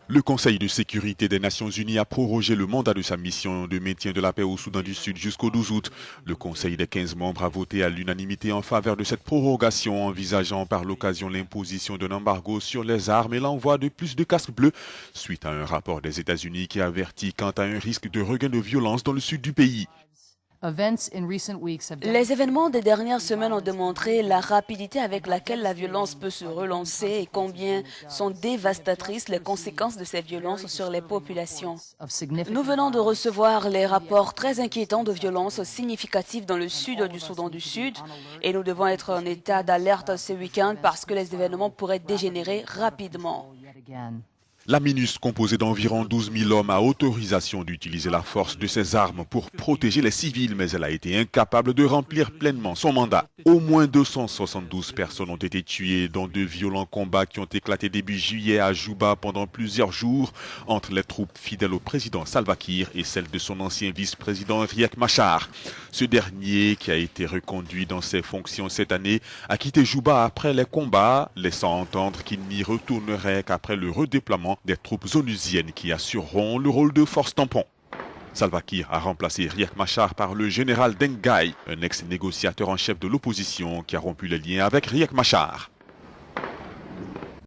Le Conseil de sécurité des Nations Unies a prorogé le mandat de sa mission de maintien de la paix au Soudan du Sud jusqu'au 12 août. Le Conseil des 15 membres a voté à l'unanimité en faveur de cette prorogation, envisageant par l'occasion l'imposition d'un embargo sur les armes et l'envoi de plus de casques bleus, suite à un rapport des États-Unis qui avertit quant à un risque de regain de violence dans le sud du pays. Les événements des dernières semaines ont démontré la rapidité avec laquelle la violence peut se relancer et combien sont dévastatrices les conséquences de ces violences sur les populations. Nous venons de recevoir les rapports très inquiétants de violences significatives dans le sud du Soudan du Sud et nous devons être en état d'alerte ce week-end parce que les événements pourraient dégénérer rapidement. La MINUS, composée d'environ 12 000 hommes, a autorisation d'utiliser la force de ses armes pour protéger les civils, mais elle a été incapable de remplir pleinement son mandat. Au moins 272 personnes ont été tuées dans de violents combats qui ont éclaté début juillet à Juba pendant plusieurs jours entre les troupes fidèles au président Salva Kiir et celles de son ancien vice-président Riek Machar. Ce dernier, qui a été reconduit dans ses fonctions cette année, a quitté Juba après les combats, laissant entendre qu'il n'y retournerait qu'après le redéploiement des troupes onusiennes qui assureront le rôle de force tampon. Salva Kiir a remplacé Riek Machar par le général Dengai, un ex-négociateur en chef de l'opposition qui a rompu les liens avec Riek Machar.